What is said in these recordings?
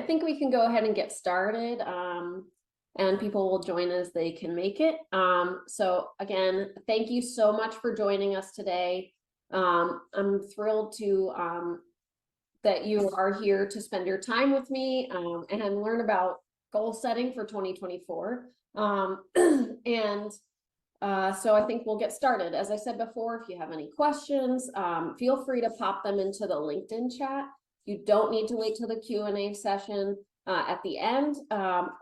think we can go ahead and get started, and people will join as they can make it. So again, thank you so much for joining us today. I'm thrilled to that you are here to spend your time with me and learn about goal setting for 2024. So I think we'll get started. As I said before, if you have any questions, feel free to pop them into the LinkedIn chat. You don't need to wait till the Q&A session at the end,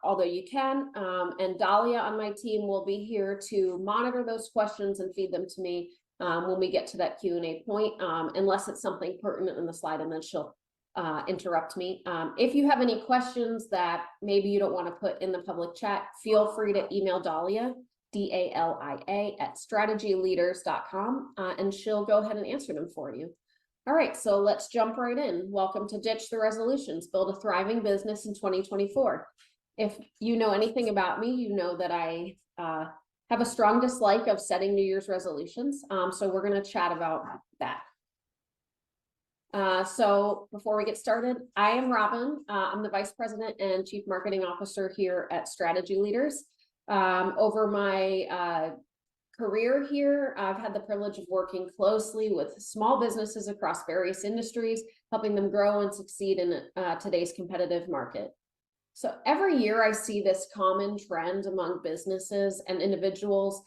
although you can. And Dahlia on my team will be here to monitor those questions and feed them to me when we get to that Q&A point, unless it's something pertinent in the slide, and then she'll interrupt me. If you have any questions that maybe you don't want to put in the public chat, feel free to email Dahlia, D-A-L-I-A, at strategyleaders.com, and she'll go ahead and answer them for you. All right, so let's jump right in. Welcome to Ditch the Resolutions, Build a Thriving Business in 2024. If you know anything about me, you know that I have a strong dislike of setting New Year's resolutions, so we're going to chat about that. So before we get started, I am Robyn. I'm the Vice President and Chief Marketing Officer here at Strategy Leaders. Over my career here, I've had the privilege of working closely with small businesses across various industries, helping them grow and succeed in today's competitive market. So every year I see this common trend among businesses and individuals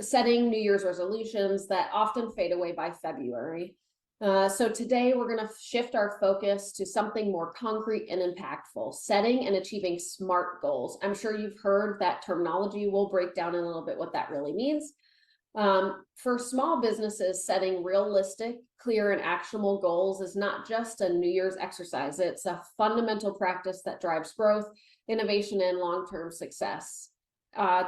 setting New Year's resolutions that often fade away by February. So today we're going to shift our focus to something more concrete and impactful, setting and achieving SMART goals. I'm sure you've heard that terminology. We'll break down in a little bit what that really means. For small businesses, setting realistic, clear, and actionable goals is not just a New Year's exercise. It's a fundamental practice that drives growth, innovation, and long-term success.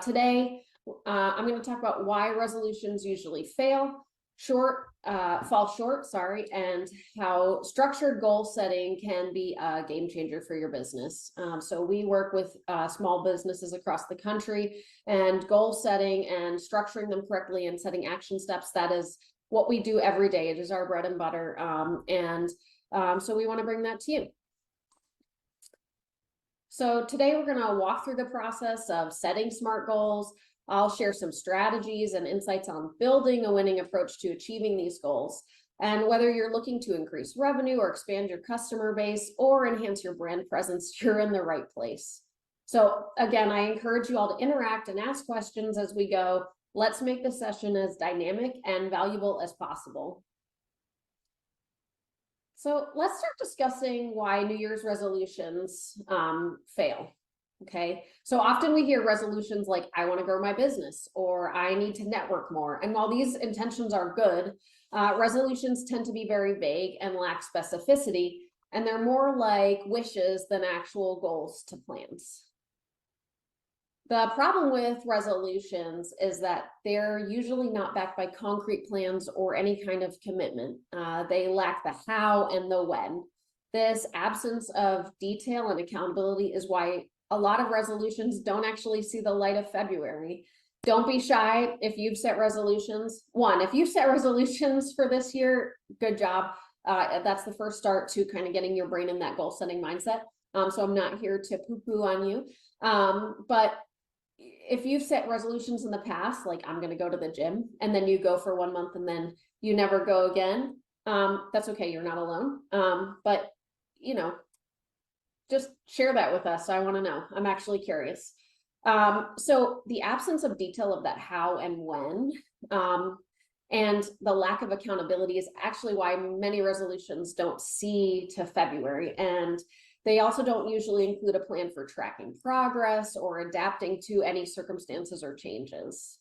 Today, I'm going to talk about why resolutions usually fall short, and how structured goal setting can be a game changer for your business. So we work with small businesses across the country, and goal setting and structuring them correctly and setting action steps, that is what we do every day. It is our bread and butter. So we want to bring that to you. So today we're going to walk through the process of setting SMART goals. I'll share some strategies and insights on building a winning approach to achieving these goals. And whether you're looking to increase revenue or expand your customer base or enhance your brand presence, you're in the right place. So again, I encourage you all to interact and ask questions as we go. Let's make the session as dynamic and valuable as possible. So let's start discussing why New Year's resolutions fail. Okay, so often we hear resolutions like, I want to grow my business, or I need to network more. And while these intentions are good, resolutions tend to be very vague and lack specificity, and they're more like wishes than actual goals to plans. The problem with resolutions is that they're usually not backed by concrete plans or any kind of commitment. They lack the how and the when. This absence of detail and accountability is why a lot of resolutions don't actually see the light of February. Don't be shy if you've set resolutions. If you've set resolutions for this year, good job. That's the first start to kind of getting your brain in that goal setting mindset. So I'm not here to poo-poo on you. But if you've set resolutions in the past, like I'm going to go to the gym, and then you go for 1 month and then you never go again, that's okay. You're not alone. But you know, just share that with us. I want to know. I'm actually curious. So the absence of detail of that how and when, and the lack of accountability is actually why many resolutions don't see to February. And they also don't usually include a plan for tracking progress or adapting to any circumstances or changes.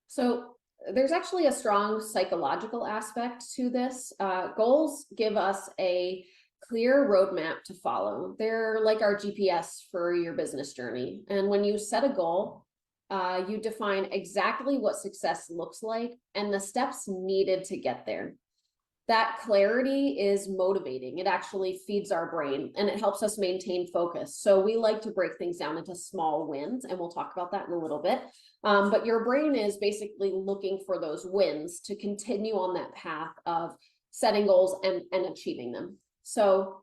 So there's actually a strong psychological aspect to this. Goals give us a clear roadmap to follow. They're like our GPS for your business journey. And when you set a goal, you define exactly what success looks like and the steps needed to get there. That clarity is motivating. It actually feeds our brain and it helps us maintain focus. So we like to break things down into small wins, and we'll talk about that in a little bit. But your brain is basically looking for those wins to continue on that path of setting goals and achieving them. So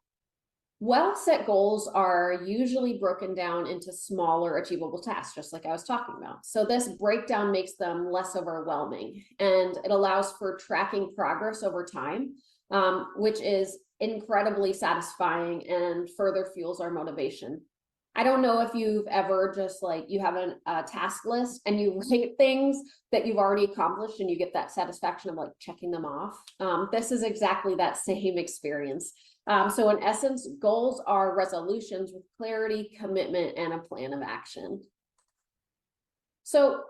Well set goals are usually broken down into smaller achievable tasks, just like I was talking about. So this breakdown makes them less overwhelming, and it allows for tracking progress over time, which is incredibly satisfying and further fuels our motivation. I don't know if you've ever just like you have a task list and you write things that you've already accomplished and you get that satisfaction of like checking them off. This is exactly that same experience. So in essence, goals are resolutions with clarity, commitment, and a plan of action. So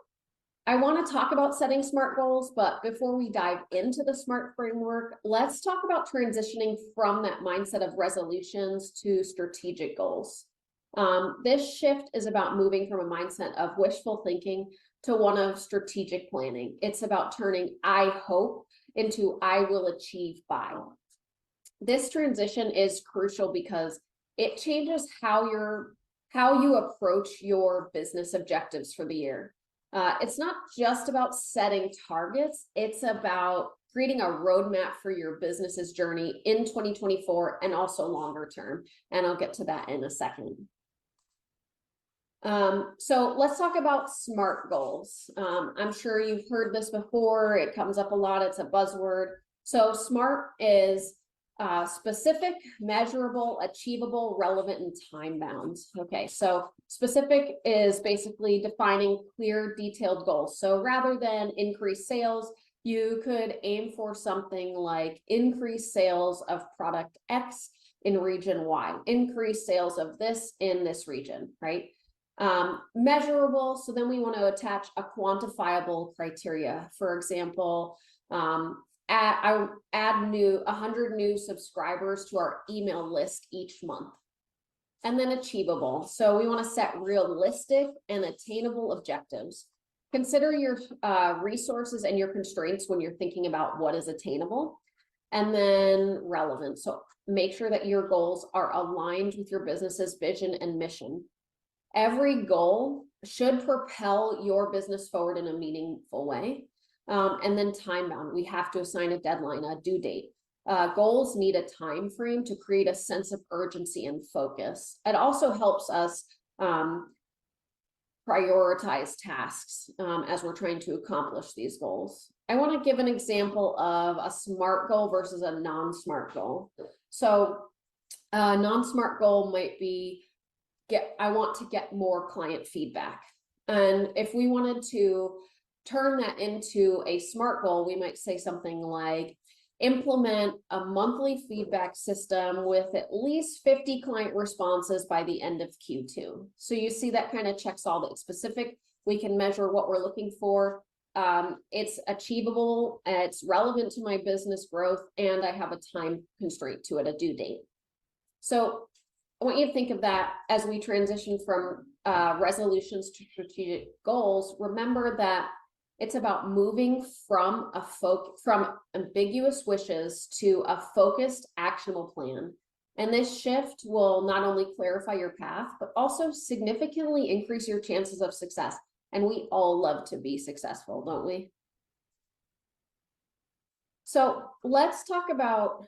I want to talk about setting SMART goals, but before we dive into the SMART framework, let's talk about transitioning from that mindset of resolutions to strategic goals. This shift is about moving from a mindset of wishful thinking to one of strategic planning. It's about turning I hope into I will achieve by. This transition is crucial because it changes how you approach your business objectives for the year. It's not just about setting targets, it's about creating a roadmap for your business's journey in 2024 and also longer term. And I'll get to that in a second. So let's talk about SMART goals. I'm sure you've heard this before. It comes up a lot. It's a buzzword. So SMART is specific, measurable, achievable, relevant, and time bound. Okay, so specific is basically defining clear, detailed goals. So rather than increase sales, you could aim for something like increase sales of product X in region Y, increase sales of this in this region, right? Measurable, so then we want to attach a quantifiable criteria. For example, I add 100 new subscribers to our email list each month. And then achievable, so we want to set realistic and attainable objectives. Consider your resources and your constraints when you're thinking about what is attainable. And then relevant, so make sure that your goals are aligned with your business's vision and mission. Every goal should propel your business forward in a meaningful way. And then time bound, we have to assign a deadline, a due date. Goals need a time frame to create a sense of urgency and focus. It also helps us prioritize tasks as we're trying to accomplish these goals. I want to give an example of a SMART goal versus a non-SMART goal. So a non-SMART goal might be I want to get more client feedback. And if we wanted to turn that into a SMART goal, we might say something like implement a monthly feedback system with at least 50 client responses by the end of Q2. So you see that kind of checks all that specific. We can measure what we're looking for. It's achievable, it's relevant to my business growth, and I have a time constraint to it, a due date. So I want you to think of that as we transition from resolutions to strategic goals. Remember that it's about moving from ambiguous wishes to a focused, actionable plan. And this shift will not only clarify your path, but also significantly increase your chances of success. And we all love to be successful, don't we? So let's talk about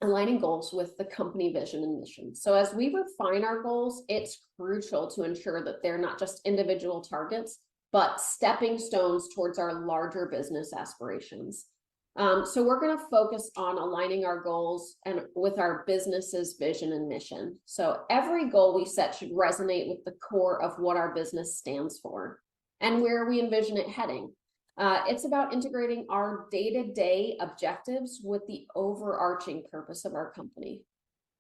aligning goals with the company vision and mission. So as we refine our goals, it's crucial to ensure that they're not just individual targets, but stepping stones towards our larger business aspirations. So we're going to focus on aligning our goals and with our business's vision and mission. So every goal we set should resonate with the core of what our business stands for and where we envision it heading. It's about integrating our day-to-day objectives with the overarching purpose of our company.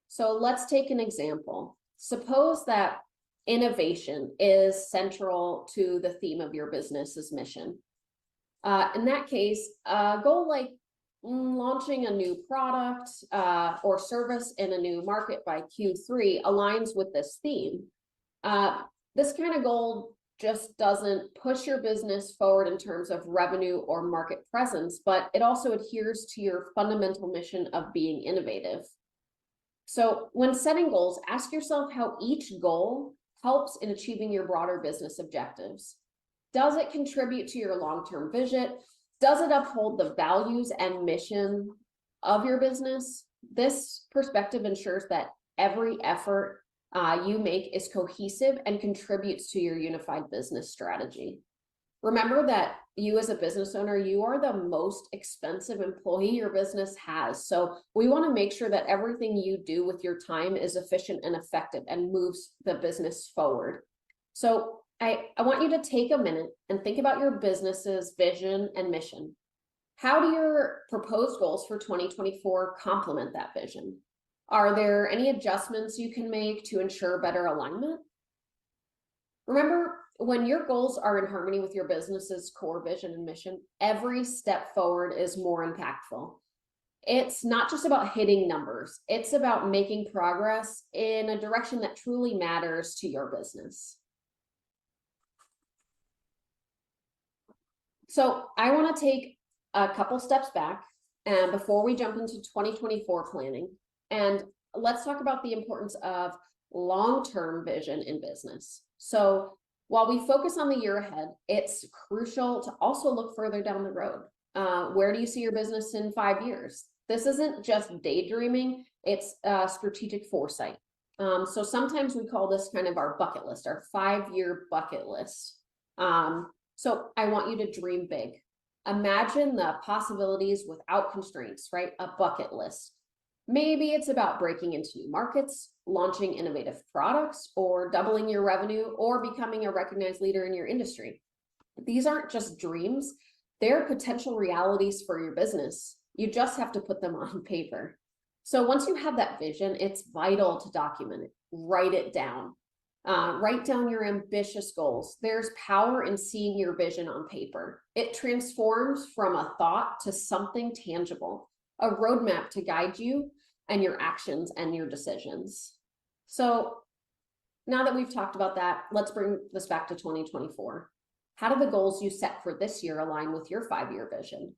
So let's take an example. Suppose that innovation is central to the theme of your business's mission. In that case, a goal like launching a new product or service in a new market by Q3 aligns with this theme. This kind of goal just doesn't push your business forward in terms of revenue or market presence, but it also adheres to your fundamental mission of being innovative. So when setting goals, ask yourself how each goal helps in achieving your broader business objectives. Does it contribute to your long-term vision? Does it uphold the values and mission of your business? This perspective ensures that every effort you make is cohesive and contributes to your unified business strategy. Remember that you as a business owner, you are the most expensive employee your business has. So we want to make sure that everything you do with your time is efficient and effective and moves the business forward. So I want you to take a minute and think about your business's vision and mission. How do your proposed goals for 2024 complement that vision? Are there any adjustments you can make to ensure better alignment? Remember, when your goals are in harmony with your business's core vision and mission, every step forward is more impactful. It's not just about hitting numbers, it's about making progress in a direction that truly matters to your business. So I want to take a couple steps back and before we jump into 2024 planning, and let's talk about the importance of long-term vision in business. So while we focus on the year ahead, it's crucial to also look further down the road. Where do you see your business in 5 years? This isn't just daydreaming, it's strategic foresight. So sometimes we call this kind of our bucket list, our 5-year bucket list. So I want you to dream big. Imagine the possibilities without constraints, right? A bucket list. Maybe it's about breaking into new markets, launching innovative products, or doubling your revenue, or becoming a recognized leader in your industry. These aren't just dreams, they're potential realities for your business. You just have to put them on paper. So once you have that vision, it's vital to document it, write it down. Write down your ambitious goals. There's power in seeing your vision on paper. It transforms from a thought to something tangible, a roadmap to guide you and your actions and your decisions. So now that we've talked about that, let's bring this back to 2024. How do the goals you set for this year align with your 5-year vision?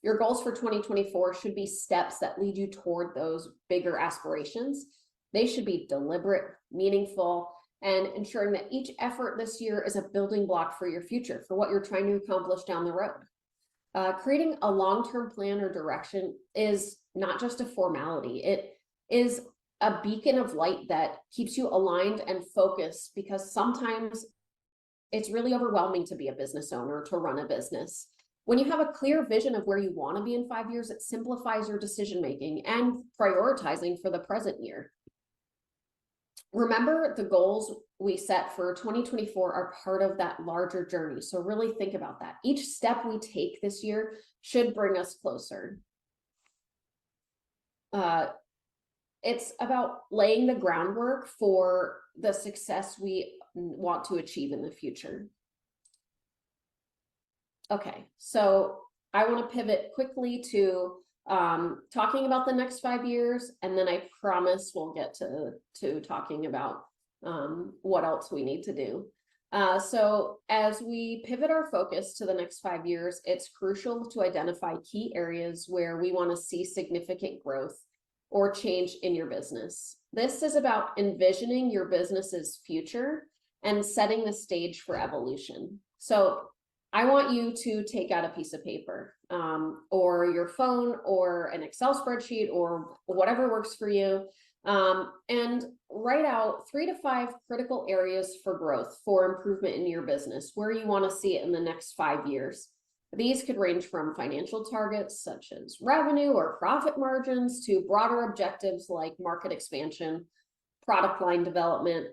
Your goals for 2024 should be steps that lead you toward those bigger aspirations. They should be deliberate, meaningful, and ensuring that each effort this year is a building block for your future, for what you're trying to accomplish down the road. Creating a long-term plan or direction is not just a formality. It is a beacon of light that keeps you aligned and focused, because sometimes it's really overwhelming to be a business owner, to run a business. When you have a clear vision of where you want to be in 5 years, it simplifies your decision-making and prioritizing for the present year. Remember, the goals we set for 2024 are part of that larger journey. So really think about that. Each step we take this year should bring us closer. It's about laying the groundwork for the success we want to achieve in the future. Okay, so I want to pivot quickly to talking about the next 5 years, and then I promise we'll get to talking about what else we need to do. So as we pivot our focus to the next 5 years, it's crucial to identify key areas where we want to see significant growth or change in your business. This is about envisioning your business's future and setting the stage for evolution. So I want you to take out a piece of paper or your phone or an Excel spreadsheet or whatever works for you, and write out 3 to 5 critical areas for growth, for improvement in your business, where you want to see it in the next 5 years. These could range from financial targets such as revenue or profit margins to broader objectives like market expansion, product line development,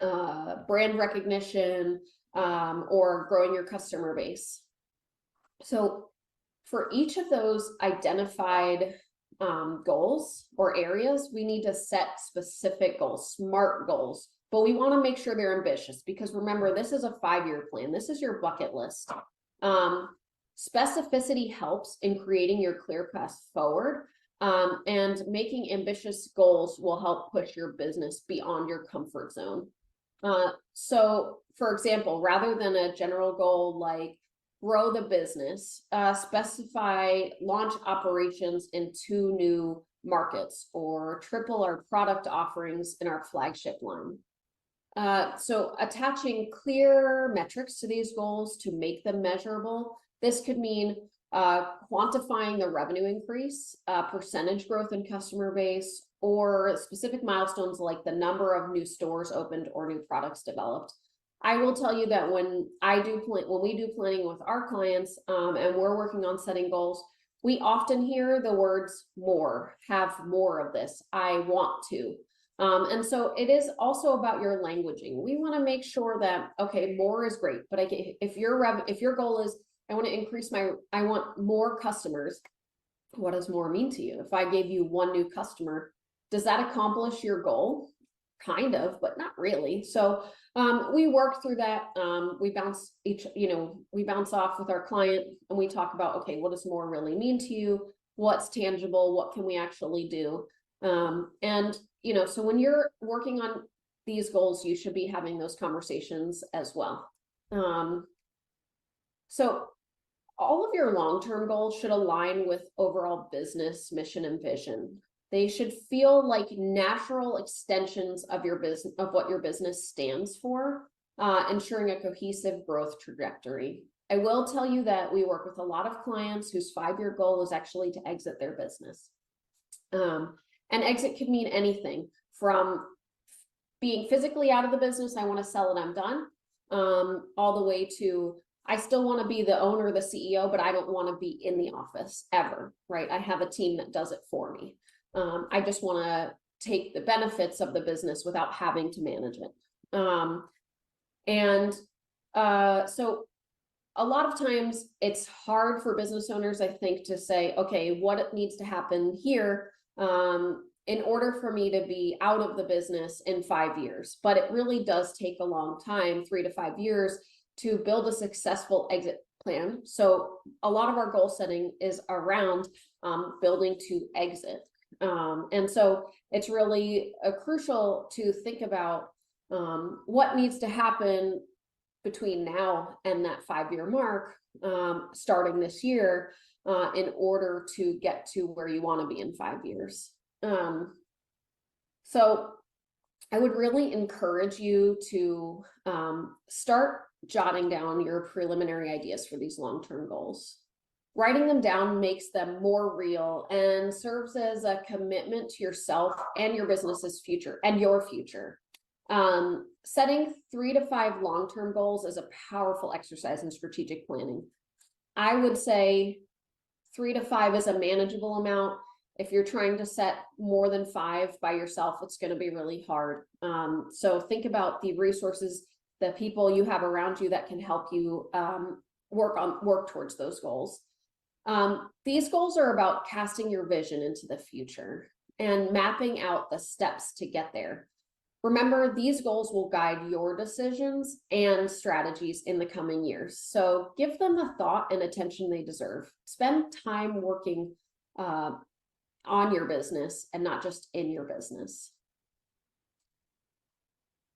brand recognition, or growing your customer base. So for each of those identified goals or areas, we need to set specific goals, SMART goals, but we want to make sure they're ambitious, because remember, this is a 5-year plan. This is your bucket list. Specificity helps in creating your clear path forward, and making ambitious goals will help push your business beyond your comfort zone. So for example, rather than a general goal like grow the business, specify launch operations in 2 new markets or triple our product offerings in our flagship line. So attaching clear metrics to these goals to make them measurable. This could mean quantifying the revenue increase, percentage growth in customer base, or specific milestones like the number of new stores opened or new products developed. I will tell you that when we do planning with our clients, and we're working on setting goals, we often hear the words more, have more of this, I want to. And so it is also about your languaging. We want to make sure that, okay, more is great, but if your goal is, I want more customers, what does more mean to you? If I gave you one new customer, does that accomplish your goal? Kind of, but not really. So we work through that. We bounce off with our client and we talk about, okay, what does more really mean to you? What's tangible? What can we actually do? And so when you're working on these goals, you should be having those conversations as well. So all of your long-term goals should align with overall business mission and vision. They should feel like natural extensions of your business, of what your business stands for, ensuring a cohesive growth trajectory. I will tell you that we work with a lot of clients whose 5-year goal is actually to exit their business. And exit could mean anything from being physically out of the business, I want to sell it, I'm done, all the way to I still want to be the owner, the CEO, but I don't want to be in the office ever, right? I have a team that does it for me. I just want to take the benefits of the business without having to manage it. So a lot of times it's hard for business owners, I think, to say, okay, what needs to happen here in order for me to be out of the business in 5 years. But it really does take a long time, 3 to 5 years, to build a successful exit plan. So a lot of our goal setting is around building to exit. And so it's really crucial to think about what needs to happen between now and that 5-year mark, starting this year, in order to get to where you want to be in 5 years. So I would really encourage you to start jotting down your preliminary ideas for these long-term goals. Writing them down makes them more real and serves as a commitment to yourself and your business's future and your future. Setting 3 to 5 long-term goals is a powerful exercise in strategic planning. I would say 3 to 5 is a manageable amount. If you're trying to set more than 5 by yourself, it's going to be really hard. So think about the resources, the people you have around you that can help you work towards those goals. These goals are about casting your vision into the future and mapping out the steps to get there. Remember, these goals will guide your decisions and strategies in the coming years. So give them the thought and attention they deserve. Spend time working on your business and not just in your business.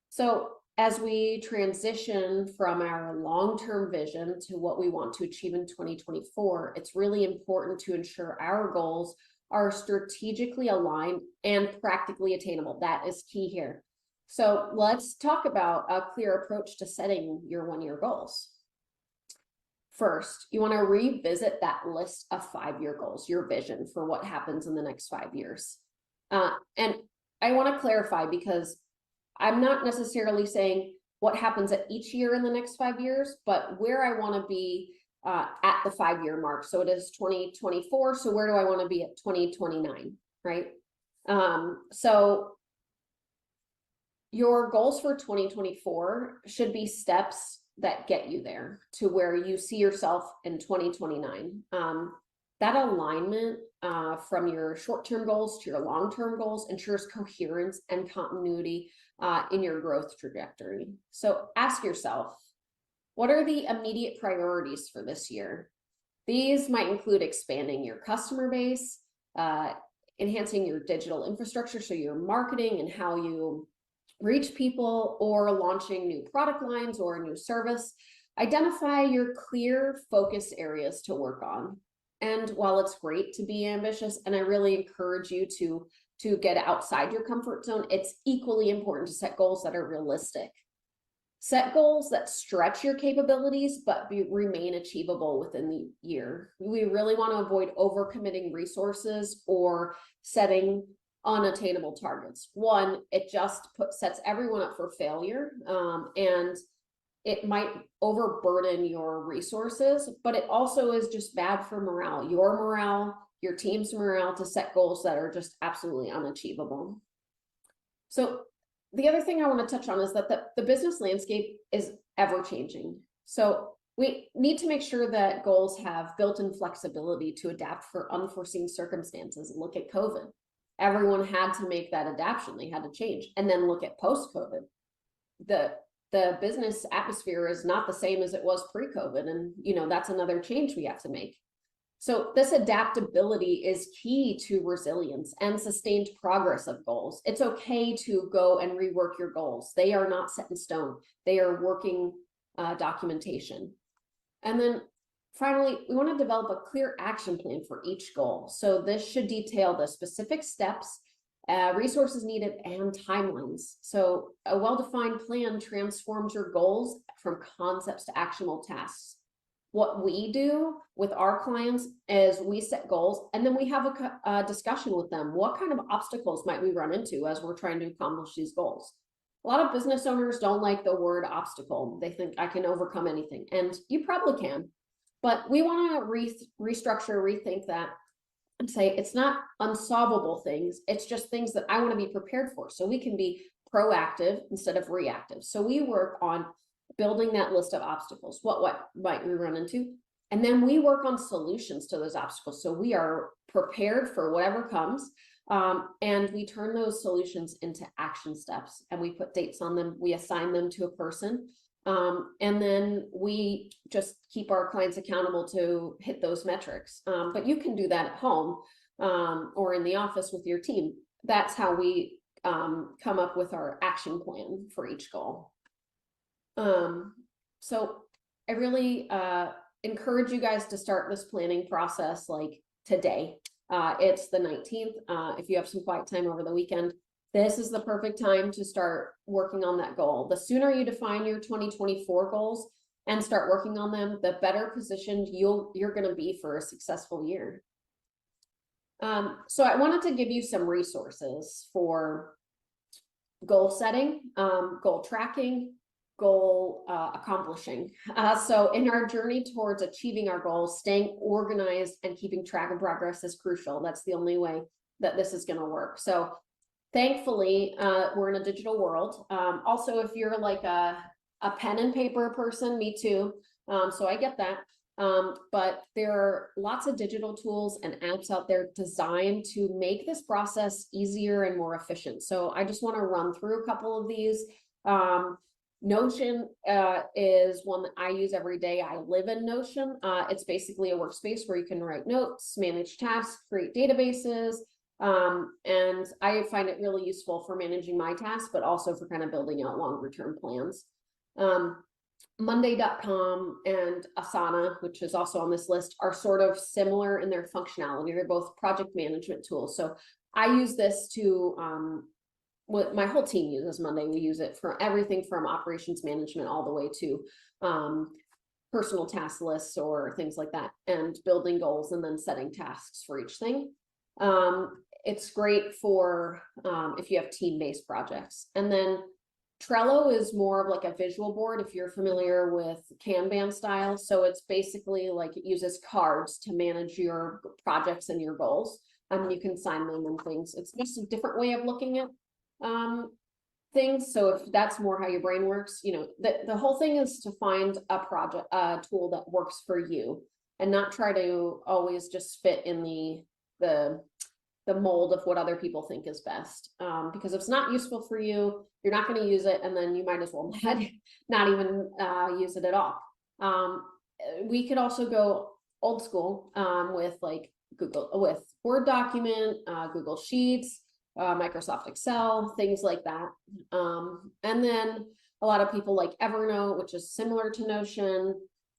So as we transition from our long-term vision to what we want to achieve in 2024, it's really important to ensure our goals are strategically aligned and practically attainable. That is key here. So let's talk about a clear approach to setting your 1-year goals. First, you want to revisit that list of 5-year goals, your vision for what happens in the next 5 years. And I want to clarify, because I'm not necessarily saying what happens at each year in the next 5 years, but where I want to be at the 5-year mark. So it is 2024. So where do I want to be at 2029, right? So your goals for 2024 should be steps that get you there to where you see yourself in 2029. That alignment from your short-term goals to your long-term goals ensures coherence and continuity in your growth trajectory. So ask yourself, what are the immediate priorities for this year? These might include expanding your customer base, enhancing your digital infrastructure, so your marketing and how you reach people, or launching new product lines or a new service. Identify your clear focus areas to work on. And while it's great to be ambitious, and I really encourage you to get outside your comfort zone, it's equally important to set goals that are realistic. Set goals that stretch your capabilities, but remain achievable within the year. We really want to avoid overcommitting resources or setting unattainable targets. One, it just sets everyone up for failure, and it might overburden your resources, but it also is just bad for morale, your team's morale, to set goals that are just absolutely unachievable. So the other thing I want to touch on is that the business landscape is ever changing. So we need to make sure that goals have built-in flexibility to adapt for unforeseen circumstances. Look at COVID. Everyone had to make that adaptation. They had to change. And then look at post-COVID. The business atmosphere is not the same as it was pre-COVID. And, that's another change we have to make. So this adaptability is key to resilience and sustained progress of goals. It's okay to go and rework your goals. They are not set in stone. They are working documentation. And then finally, we want to develop a clear action plan for each goal. So this should detail the specific steps, resources needed, and timelines. So a well-defined plan transforms your goals from concepts to actionable tasks. What we do with our clients is we set goals, and then we have a discussion with them. What kind of obstacles might we run into as we're trying to accomplish these goals? A lot of business owners don't like the word obstacle. They think I can overcome anything, and you probably can. But we want to restructure, rethink that, and say it's not unsolvable things. It's just things that I want to be prepared for, so we can be proactive instead of reactive. So we work on building that list of obstacles. What might we run into? And then we work on solutions to those obstacles. So we are prepared for whatever comes, and we turn those solutions into action steps, and we put dates on them. We assign them to a person, and then we just keep our clients accountable to hit those metrics. But you can do that at home or in the office with your team. That's how we come up with our action plan for each goal. So I really encourage you guys to start this planning process like today. It's the 19th. If you have some quiet time over the weekend, this is the perfect time to start working on that goal. The sooner you define your 2024 goals and start working on them, the better positioned you're going to be for a successful year. So I wanted to give you some resources for goal setting, goal tracking, goal accomplishing. So in our journey towards achieving our goals, staying organized and keeping track of progress is crucial. That's the only way that this is going to work. So thankfully, we're in a digital world. Also, if you're like a pen and paper person, me too. So I get that. But there are lots of digital tools and apps out there designed to make this process easier and more efficient. So I just want to run through a couple of these. Notion is one that I use every day. I live in Notion. It's basically a workspace where you can write notes, manage tasks, create databases, and I find it really useful for managing my tasks, but also for kind of building out longer term plans. Monday.com and Asana, which is also on this list, are sort of similar in their functionality. They're both project management tools. So I use this to what my whole team uses Monday. We use it for everything from operations management all the way to personal task lists or things like that, and building goals and then setting tasks for each thing. It's great for if you have team-based projects. And then Trello is more of like a visual board if you're familiar with Kanban style. So it's basically like it uses cards to manage your projects and your goals. You can sign them and things. It's just a different way of looking at things. So if that's more how your brain works, the whole thing is to find a tool that works for you and not try to always just fit in the mold of what other people think is best. Because if it's not useful for you, you're not going to use it, and then you might as well not even use it at all. We could also go old school with like with Word document, Google Sheets, Microsoft Excel, things like that. And then a lot of people like Evernote, which is similar to Notion.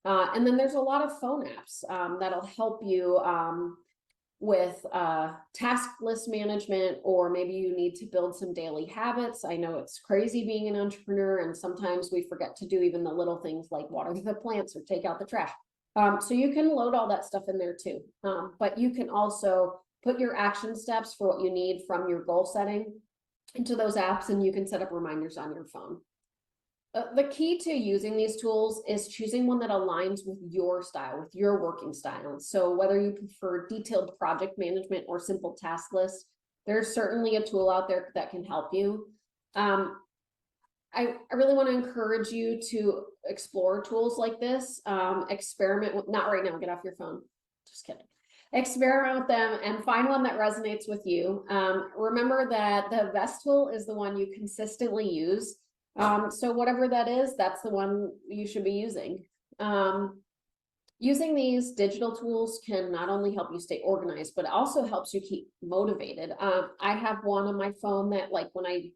And then there's a lot of phone apps that'll help you with task list management, or maybe you need to build some daily habits. I know it's crazy being an entrepreneur, and sometimes we forget to do even the little things like water the plants or take out the trash. So you can load all that stuff in there too. But you can also put your action steps for what you need from your goal setting into those apps, and you can set up reminders on your phone. The key to using these tools is choosing one that aligns with your style, with your working style. So whether you prefer detailed project management or simple task lists, there's certainly a tool out there that can help you. I really want to encourage you to explore tools like this. Experiment with, not right now, get off your phone. Just kidding. Experiment with them and find one that resonates with you. Remember that the best tool is the one you consistently use. So whatever that is, that's the one you should be using. Using these digital tools can not only help you stay organized, but also helps you keep motivated. I have one on my phone that, like, when I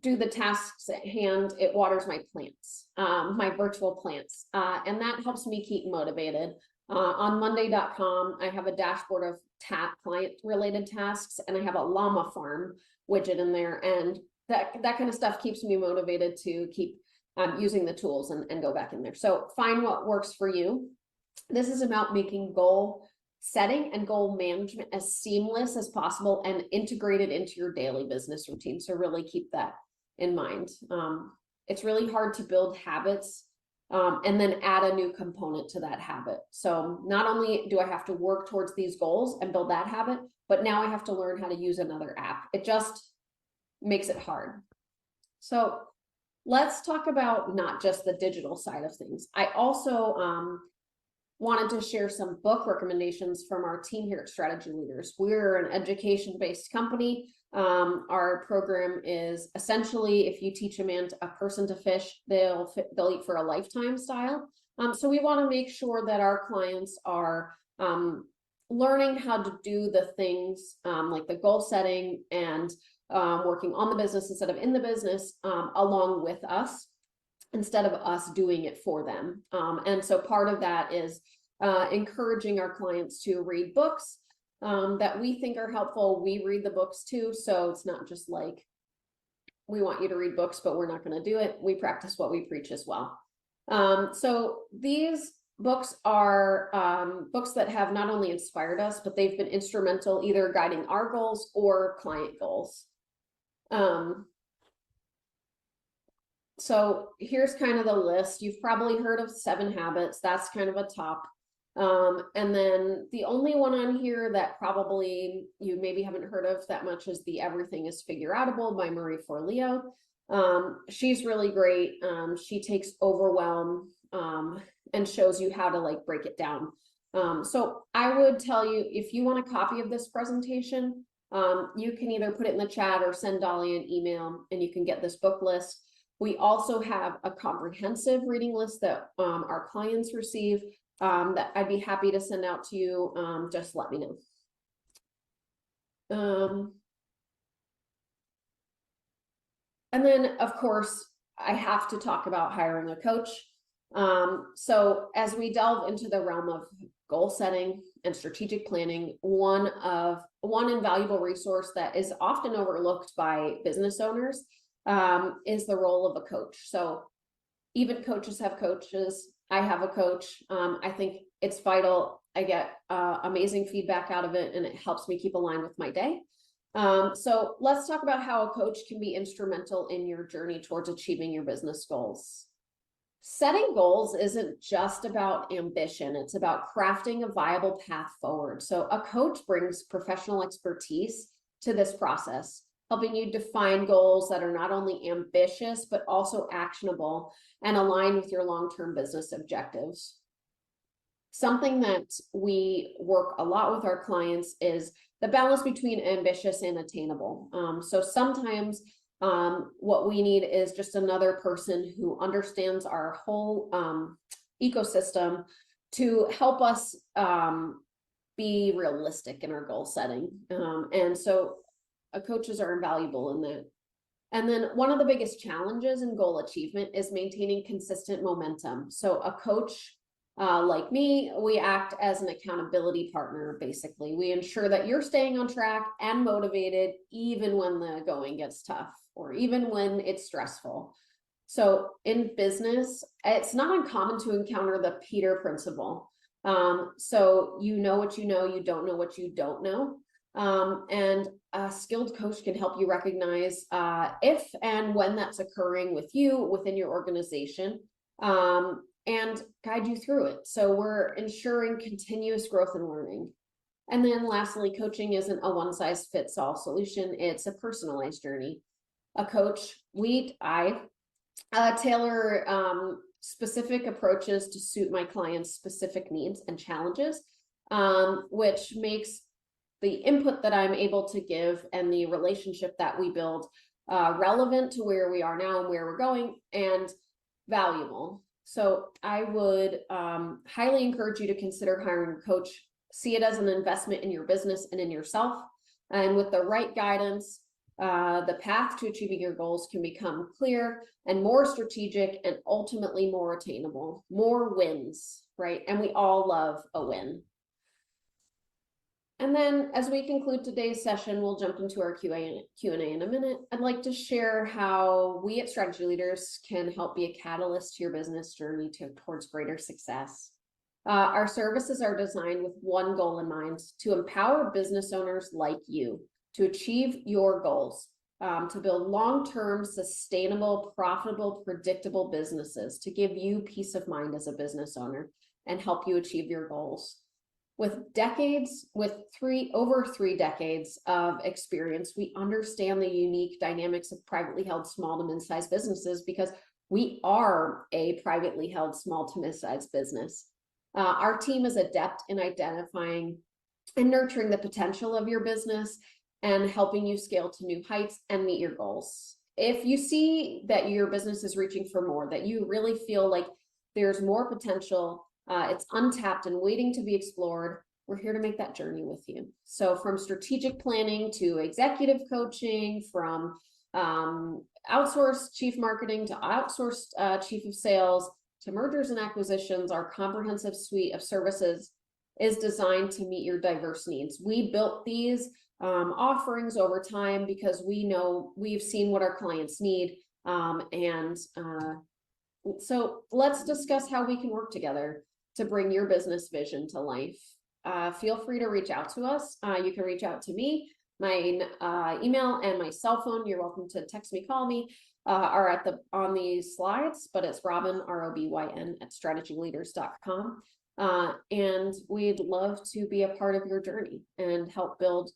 do the tasks at hand, it waters my plants, my virtual plants, and that helps me keep motivated. On Monday.com, I have a dashboard of client related tasks, and I have a llama farm widget in there, and that kind of stuff keeps me motivated to keep using the tools and go back in there. So find what works for you. This is about making goal setting and goal management as seamless as possible and integrated into your daily business routine. So really keep that in mind. It's really hard to build habits and then add a new component to that habit. So not only do I have to work towards these goals and build that habit, but now I have to learn how to use another app. It just makes it hard. So let's talk about not just the digital side of things. I also wanted to share some book recommendations from our team here at Strategy Leaders. We're an education-based company. Our program is essentially, if you teach a person to fish, they'll eat for a lifetime style. So we want to make sure that our clients are learning how to do the things like the goal setting and working on the business instead of in the business along with us, instead of us doing it for them. And so part of that is encouraging our clients to read books that we think are helpful. We read the books too. So it's not just like, we want you to read books, but we're not going to do it. We practice what we preach as well. So these books are books that have not only inspired us, but they've been instrumental either guiding our goals or client goals. So here's kind of the list. You've probably heard of 7 Habits. That's kind of a top. And then the only one on here that probably you maybe haven't heard of that much is the Everything is Figureoutable by Marie Forleo. She's really great. She takes overwhelm and shows you how to like break it down. So I would tell you, if you want a copy of this presentation, you can either put it in the chat or send Dolly an email and you can get this book list. We also have a comprehensive reading list that our clients receive that I'd be happy to send out to you. Just let me know. And then, of course, I have to talk about hiring a coach. So as we delve into the realm of goal setting and strategic planning, one invaluable resource that is often overlooked by business owners is the role of a coach. So even coaches have coaches. I have a coach. I think it's vital. I get amazing feedback out of it, and it helps me keep aligned with my day. So let's talk about how a coach can be instrumental in your journey towards achieving your business goals. Setting goals isn't just about ambition. It's about crafting a viable path forward. So a coach brings professional expertise to this process, helping you define goals that are not only ambitious, but also actionable and aligned with your long-term business objectives. Something that we work a lot with our clients is the balance between ambitious and attainable. So sometimes what we need is just another person who understands our whole ecosystem to help us be realistic in our goal setting. And so coaches are invaluable in that. And then one of the biggest challenges in goal achievement is maintaining consistent momentum. So a coach like me, we act as an accountability partner, basically. We ensure that you're staying on track and motivated, even when the going gets tough or even when it's stressful. So in business, it's not uncommon to encounter the Peter principle. So you know what you know, you don't know what you don't know. And a skilled coach can help you recognize if and when that's occurring with you within your organization, and guide you through it. So we're ensuring continuous growth and learning. And then lastly, coaching isn't a one-size-fits-all solution. It's a personalized journey. A coach, I tailor specific approaches to suit my clients' specific needs and challenges, which makes the input that I'm able to give and the relationship that we build relevant to where we are now and where we're going, and valuable. So I would highly encourage you to consider hiring a coach. See it as an investment in your business and in yourself. And with the right guidance, the path to achieving your goals can become clear and more strategic and ultimately more attainable, more wins, right? And we all love a win. And then as we conclude today's session, we'll jump into our Q&A in a minute. I'd like to share how we at Strategy Leaders can help be a catalyst to your business journey towards greater success. Our services are designed with one goal in mind: to empower business owners like you to achieve your goals, to build long-term, sustainable, profitable, predictable businesses, to give you peace of mind as a business owner and help you achieve your goals. With over 3 decades of experience, we understand the unique dynamics of privately held small to mid-sized businesses because we are a privately held small to mid-sized business. Our team is adept in identifying and nurturing the potential of your business and helping you scale to new heights and meet your goals. If you see that your business is reaching for more, that you really feel like there's more potential, it's untapped and waiting to be explored, we're here to make that journey with you. So from strategic planning to executive coaching, from outsourced chief marketing to outsourced chief of sales to mergers and acquisitions, our comprehensive suite of services is designed to meet your diverse needs. We built these offerings over time because we've seen what our clients need. So let's discuss how we can work together to bring your business vision to life. Feel free to reach out to us. You can reach out to me. My email and my cell phone, you're welcome to text me, call me, are on these slides, but it's Robyn, ROBYN, at strategyleaders.com. And we'd love to be a part of your journey and help build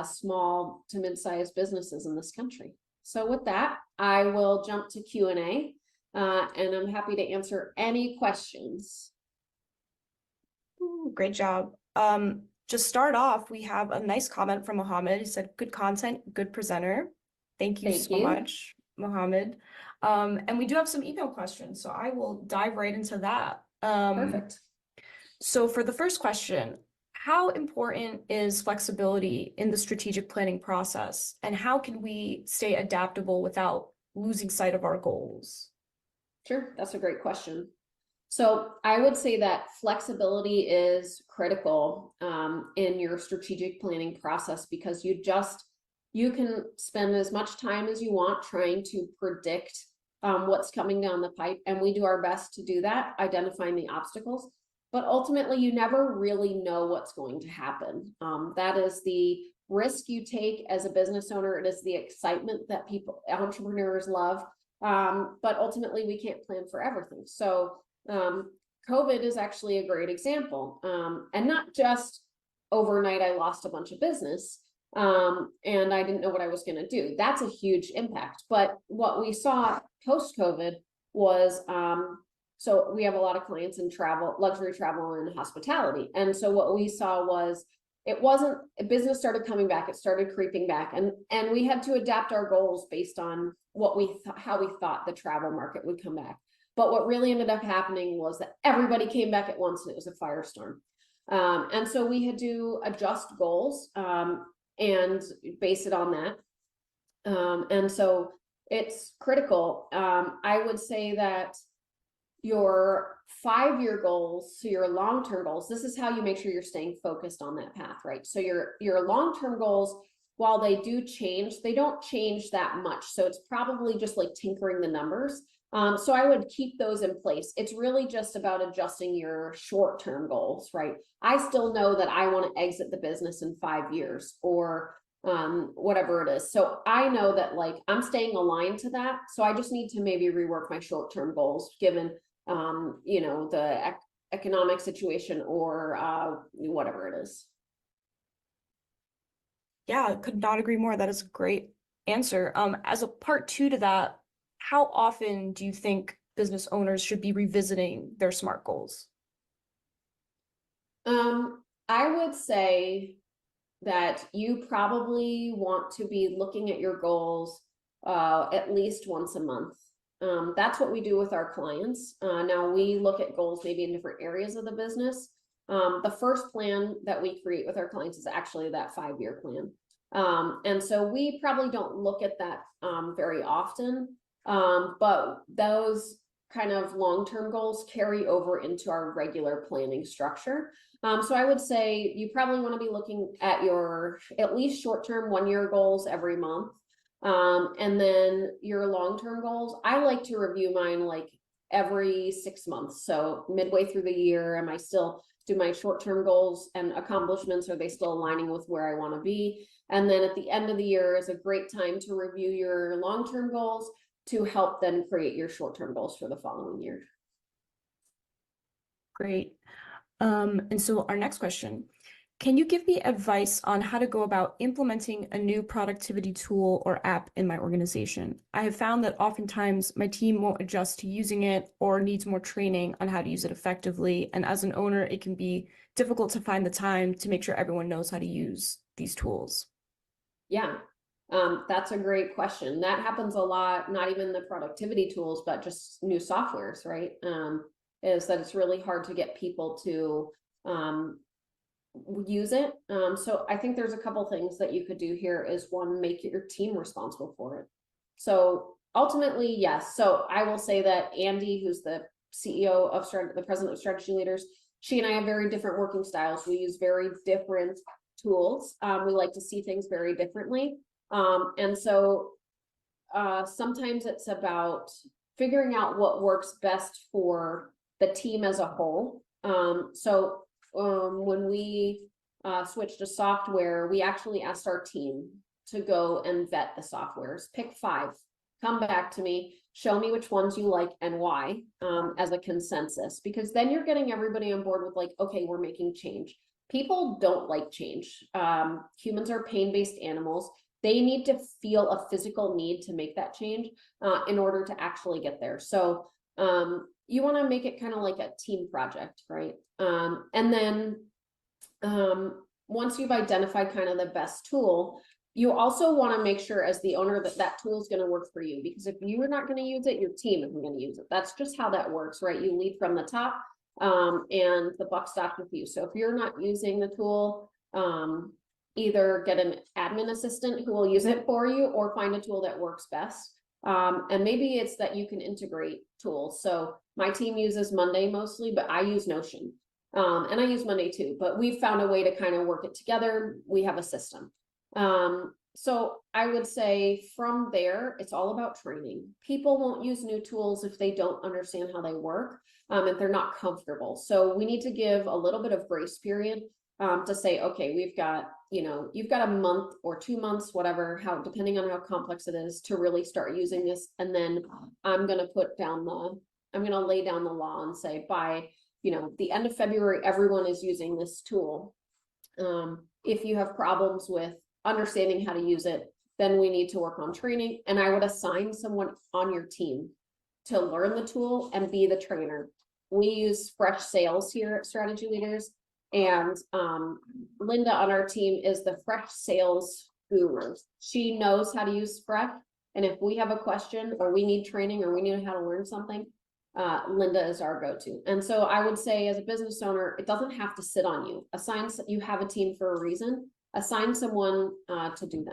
small to mid-sized businesses in this country. So with that, I will jump to Q&A, and I'm happy to answer any questions. Ooh, great job. Just start off, we have a nice comment from Mohammed. He said, good content, good presenter. Thank you so much, Mohammed. And we do have some email questions, so I will dive right into that. Perfect. So for the first question, how important is flexibility in the strategic planning process, and how can we stay adaptable without losing sight of our goals? Sure, that's a great question. So I would say that flexibility is critical in your strategic planning process, because you can spend as much time as you want trying to predict what's coming down the pipe, and we do our best to do that, identifying the obstacles. But ultimately, you never really know what's going to happen. That is the risk you take as a business owner. It is the excitement that entrepreneurs love. But ultimately, we can't plan for everything. So COVID is actually a great example. And not just overnight, I lost a bunch of business and I didn't know what I was going to do. That's a huge impact. But what we saw post-COVID was, so we have a lot of clients in travel, luxury travel and hospitality. And so what we saw was business started coming back, it started creeping back, and we had to adapt our goals based on how we thought the travel market would come back. But what really ended up happening was that everybody came back at once and it was a firestorm. And so we had to adjust goals and base it on that. And so it's critical. I would say that your 5-year goals, so your long-term goals, this is how you make sure you're staying focused on that path, right? So your long-term goals, while they do change, they don't change that much. So it's probably just like tinkering the numbers. So I would keep those in place. It's really just about adjusting your short-term goals, right? I still know that I want to exit the business in 5 years, or whatever it is. So I know that like I'm staying aligned to that. So I just need to maybe rework my short-term goals given you know, the economic situation, or whatever it is. Yeah, could not agree more. That is a great answer. As a part two to that, how often do you think business owners should be revisiting their SMART goals? I would say that you probably want to be looking at your goals at least once a month. That's what we do with our clients. Now we look at goals maybe in different areas of the business. The first plan that we create with our clients is actually that 5-year plan. And so we probably don't look at that very often, but those kind of long-term goals carry over into our regular planning structure. So I would say you probably want to be looking at your at least short-term 1-year goals every month. And then your long-term goals, I like to review mine like every 6 months. So midway through the year, am I still do my short-term goals and accomplishments, are they still aligning with where I want to be? And then at the end of the year is a great time to review your long-term goals to help then create your short-term goals for the following year. Great. And so our next question, can you give me advice on how to go about implementing a new productivity tool or app in my organization? I have found that oftentimes my team won't adjust to using it or needs more training on how to use it effectively. And as an owner, it can be difficult to find the time to make sure everyone knows how to use these tools. Yeah, that's a great question. That happens a lot, not even the productivity tools, but just new softwares, right? Is that it's really hard to get people to use it. So I think there's a couple things that you could do here is one, make your team responsible for it. So ultimately, yes. So I will say that Andy, who's the CEO of the president of Strategy Leaders, she and I have very different working styles. We use very different tools. We like to see things very differently. And so sometimes it's about figuring out what works best for the team as a whole. When we switched to software, we actually asked our team to go and vet the softwares, pick 5, come back to me, show me which ones you like and why, as a consensus, because then you're getting everybody on board with like, okay, we're making change. People don't like change. Humans are pain-based animals. They need to feel a physical need to make that change in order to actually get there. So you want to make it kind of like a team project, right? And then once you've identified kind of the best tool, you also want to make sure as the owner that that tool is going to work for you, because if you are not going to use it, your team isn't going to use it. That's just how that works, right? You lead from the top and the buck stops with you. So if you're not using the tool, either get an admin assistant who will use it for you or find a tool that works best. And maybe it's that you can integrate tools. So my team uses Monday mostly, but I use Notion. And I use Monday too, but we've found a way to kind of work it together. We have a system. So I would say from there, it's all about training. People won't use new tools if they don't understand how they work, if they're not comfortable. So we need to give a little bit of grace period to say, okay, we've got, you've got a month or 2 months, whatever, depending on how complex it is, to really start using this. And then I'm going to lay down the law and say by, the end of February, everyone is using this tool. If you have problems with understanding how to use it, then we need to work on training. And I would assign someone on your team to learn the tool and be the trainer. We use Fresh Sales here at Strategy Leaders. And Linda on our team is the Fresh Sales guru. She knows how to use Fresh. And if we have a question or we need training or we need how to learn something, Linda is our go-to. And so I would say as a business owner, it doesn't have to sit on you. You have a team for a reason. Assign someone to do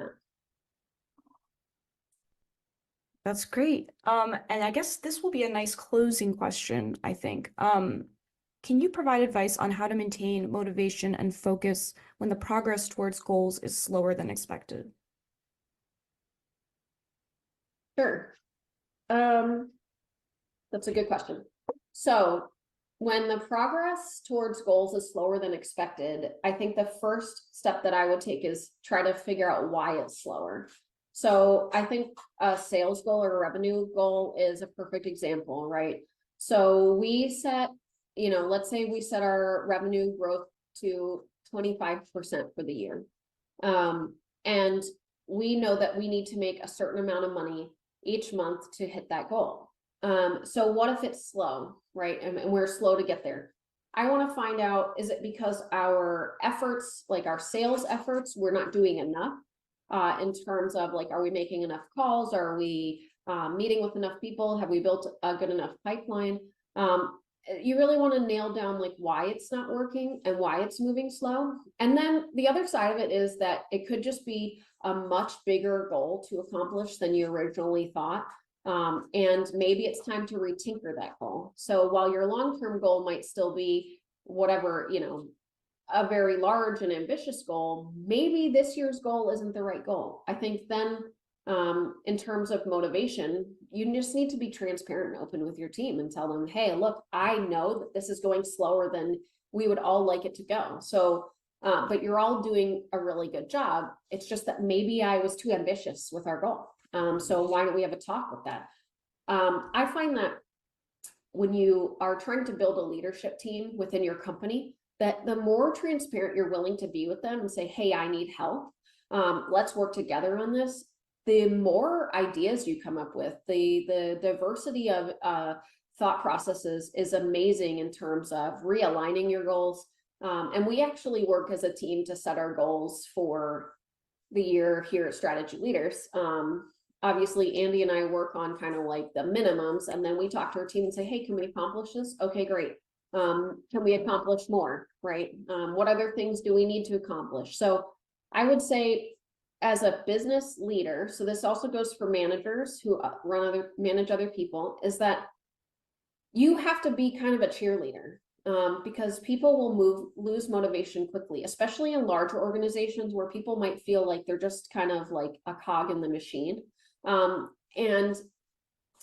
that. That's great. And I guess this will be a nice closing question, I think. Can you provide advice on how to maintain motivation and focus when the progress towards goals is slower than expected? Sure. That's a good question. So when the progress towards goals is slower than expected, I think the first step that I would take is try to figure out why it's slower. So I think a sales goal or a revenue goal is a perfect example, right? So we set, let's say we set our revenue growth to 25% for the year. And we know that we need to make a certain amount of money each month to hit that goal. So what if it's slow, right? And we're slow to get there. I want to find out, is it because our efforts, like our sales efforts, we're not doing enough in terms of like, are we making enough calls? Are we meeting with enough people? Have we built a good enough pipeline? You really want to nail down like why it's not working and why it's moving slow. And then the other side of it is that it could just be a much bigger goal to accomplish than you originally thought. And maybe it's time to retinker that goal. So while your long-term goal might still be whatever, a very large and ambitious goal, maybe this year's goal isn't the right goal. I think then in terms of motivation, you just need to be transparent and open with your team and tell them, hey, look, I know that this is going slower than we would all like it to go. So, but you're all doing a really good job. It's just that maybe I was too ambitious with our goal. So why don't we have a talk with that? I find that when you are trying to build a leadership team within your company, that the more transparent you're willing to be with them and say, hey, I need help. Let's work together on this. The more ideas you come up with, the diversity of thought processes is amazing in terms of realigning your goals. And we actually work as a team to set our goals for the year here at Strategy Leaders. Obviously, Andy and I work on kind of like the minimums, and then we talk to our team and say, hey, can we accomplish this? Okay, great. Can we accomplish more, right? What other things do we need to accomplish? So I would say as a business leader, so this also goes for managers who manage other people, is that you have to be kind of a cheerleader. Because people will lose motivation quickly, especially in larger organizations where people might feel like they're just kind of like a cog in the machine. And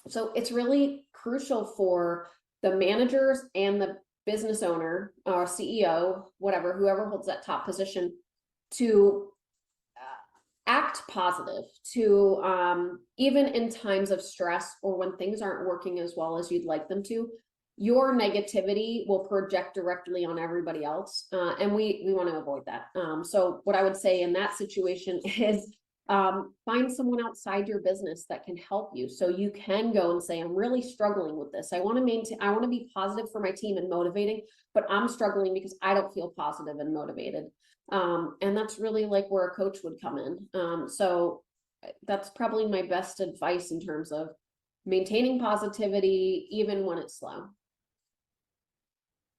so it's really crucial for the managers and the business owner or CEO, whatever, whoever holds that top position, to act positive, to even in times of stress or when things aren't working as well as you'd like them to. Your negativity will project directly on everybody else. And we want to avoid that. So what I would say in that situation is find someone outside your business that can help you. So you can go and say, I'm really struggling with this. I want to be positive for my team and motivating, but I'm struggling because I don't feel positive and motivated. And that's really like where a coach would come in. So that's probably my best advice in terms of maintaining positivity, even when it's slow.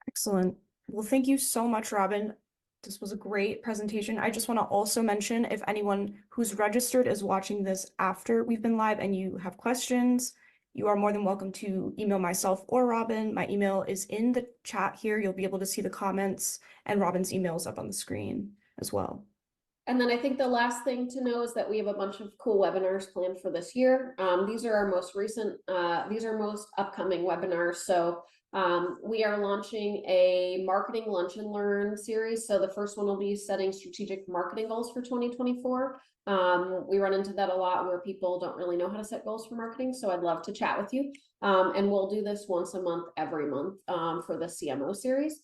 Excellent. Well, thank you so much, Robyn. This was a great presentation. I just want to also mention, if anyone who's registered is watching this after we've been live and you have questions, you are more than welcome to email myself or Robyn. My email is in the chat here. You'll be able to see the comments, and Robyn's email is up on the screen as well. And then I think the last thing to know is that we have a bunch of cool webinars planned for this year. These are our most recent, these are most upcoming webinars. So we are launching a marketing lunch and learn series. So the first one will be setting strategic marketing goals for 2024. We run into that a lot where people don't really know how to set goals for marketing. So I'd love to chat with you. And we'll do this once a month, every month for the CMO series.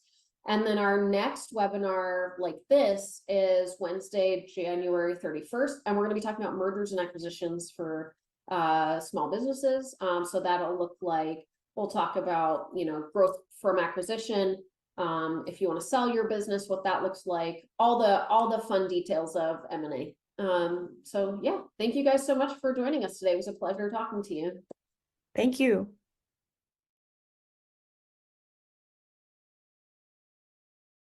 And then our next webinar like this is Wednesday, January 31st. And we're going to be talking about mergers and acquisitions for small businesses. So that'll look like, we'll talk about, growth from acquisition. If you want to sell your business, what that looks like, all the fun details of M&A. So yeah, thank you guys so much for joining us today. It was a pleasure talking to you. Thank you.